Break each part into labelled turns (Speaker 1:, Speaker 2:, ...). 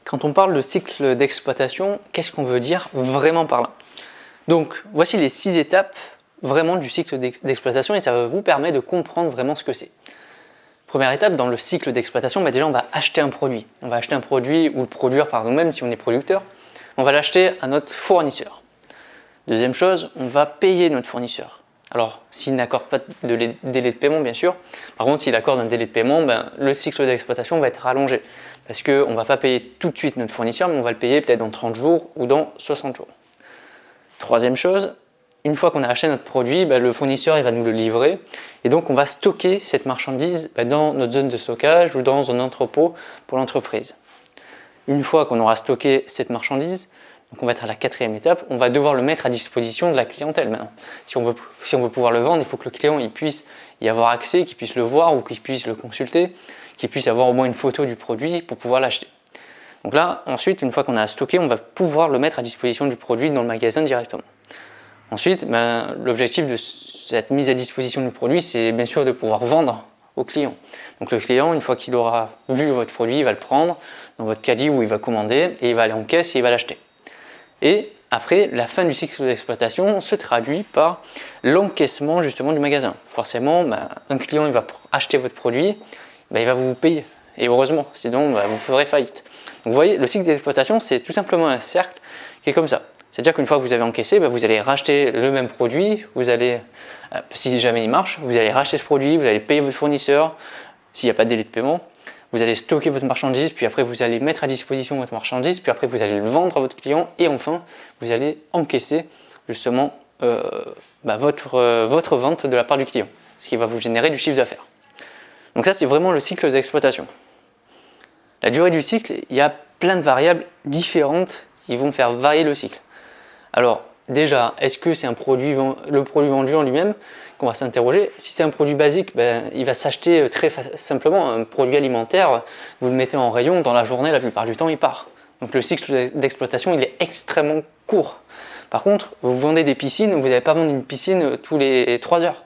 Speaker 1: Quand on parle de cycle d'exploitation, qu'est-ce qu'on veut dire vraiment par là? Donc, voici les 6 étapes vraiment du cycle d'exploitation et ça va vous permettre de comprendre vraiment ce que c'est. Première étape, dans le cycle d'exploitation, déjà on va acheter un produit. On va acheter un produit ou le produire par nous-mêmes si on est producteur. On va l'acheter à notre fournisseur. Deuxième chose, on va payer notre fournisseur. Alors, s'il n'accorde pas de délai de paiement, bien sûr. Par contre, s'il accorde un délai de paiement, le cycle d'exploitation va être rallongé. Parce qu'on ne va pas payer tout de suite notre fournisseur, mais on va le payer peut-être dans 30 jours ou dans 60 jours. Troisième chose, une fois qu'on a acheté notre produit, le fournisseur il va nous le livrer. Et donc, on va stocker cette marchandise dans notre zone de stockage ou dans un entrepôt pour l'entreprise. Une fois qu'on aura stocké cette marchandise, donc on va être à la quatrième étape, on va devoir le mettre à disposition de la clientèle maintenant. Si on veut pouvoir le vendre, il faut que le client il puisse y avoir accès, qu'il puisse le voir ou qu'il puisse le consulter, qu'il puisse avoir au moins une photo du produit pour pouvoir l'acheter. Donc là, ensuite, une fois qu'on a stocké, on va pouvoir le mettre à disposition du produit dans le magasin directement. Ensuite, l'objectif de cette mise à disposition du produit, c'est bien sûr de pouvoir vendre au client. Donc le client, une fois qu'il aura vu votre produit, il va le prendre dans votre caddie où il va commander et il va aller en caisse et il va l'acheter. Et après, la fin du cycle d'exploitation se traduit par l'encaissement justement du magasin. Forcément, un client il va acheter votre produit, il va vous payer. Et heureusement, sinon vous ferez faillite. Donc vous voyez, le cycle d'exploitation, c'est tout simplement un cercle qui est comme ça. C'est-à-dire qu'une fois que vous avez encaissé, vous allez racheter le même produit, vous allez, si jamais il marche, vous allez racheter ce produit, vous allez payer votre fournisseur, s'il n'y a pas de délai de paiement. Vous allez stocker votre marchandise, puis après vous allez mettre à disposition votre marchandise, puis après vous allez le vendre à votre client et enfin vous allez encaisser justement votre vente de la part du client, ce qui va vous générer du chiffre d'affaires. Donc ça c'est vraiment le cycle d'exploitation. La durée du cycle, il y a plein de variables différentes qui vont faire varier le cycle. Alors déjà, est-ce que c'est le produit vendu en lui-même qu'on va s'interroger? Si c'est un produit basique, il va s'acheter très simplement. Un produit alimentaire, vous le mettez en rayon, dans la journée, la plupart du temps, il part. Donc le cycle d'exploitation, il est extrêmement court. Par contre, vous vendez des piscines, vous n'allez pas vendre une piscine tous les 3 heures.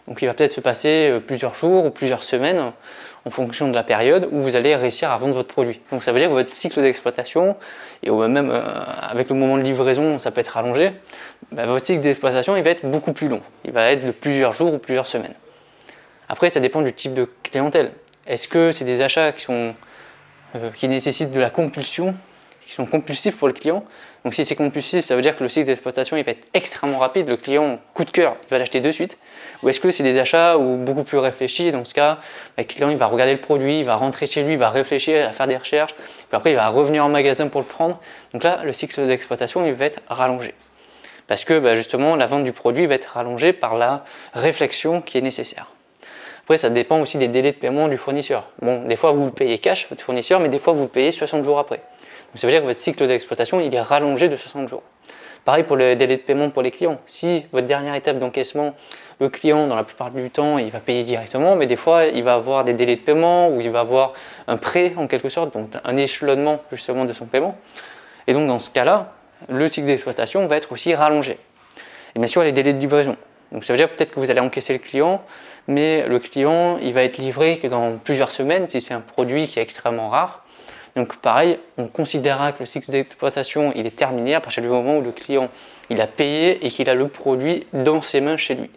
Speaker 1: Donc il va peut-être se passer plusieurs jours ou plusieurs semaines en fonction de la période où vous allez réussir à vendre votre produit. Donc ça veut dire que votre cycle d'exploitation, et même avec le moment de livraison, ça peut être rallongé, votre cycle d'exploitation il va être beaucoup plus long. Il va être de plusieurs jours ou plusieurs semaines. Après, ça dépend du type de clientèle. Est-ce que c'est des achats qui nécessitent de la compulsion, qui sont compulsifs pour le client? Donc si c'est compulsif, ça veut dire que le cycle d'exploitation il va être extrêmement rapide, le client, coup de cœur, il va l'acheter de suite. Ou est-ce que c'est des achats beaucoup plus réfléchis? Dans ce cas, le client il va regarder le produit, il va rentrer chez lui, il va réfléchir, à faire des recherches, puis après il va revenir en magasin pour le prendre. Donc là, le cycle d'exploitation il va être rallongé. Parce que justement, la vente du produit va être rallongée par la réflexion qui est nécessaire. Après, ça dépend aussi des délais de paiement du fournisseur. Bon, des fois vous le payez cash, votre fournisseur, mais des fois vous le payez 60 jours après. Donc ça veut dire que votre cycle d'exploitation il est rallongé de 60 jours. Pareil pour le délai de paiement pour les clients. Si votre dernière étape d'encaissement, le client, dans la plupart du temps, il va payer directement, mais des fois, il va avoir des délais de paiement ou il va avoir un prêt en quelque sorte, donc un échelonnement justement de son paiement. Et donc dans ce cas-là, le cycle d'exploitation va être aussi rallongé. Et bien sûr, les délais de livraison. Donc ça veut dire peut-être que vous allez encaisser le client, mais le client, il va être livré que dans plusieurs semaines si c'est un produit qui est extrêmement rare. Donc pareil, on considérera que le cycle d'exploitation il est terminé à partir du moment où le client il a payé et qu'il a le produit dans ses mains chez lui.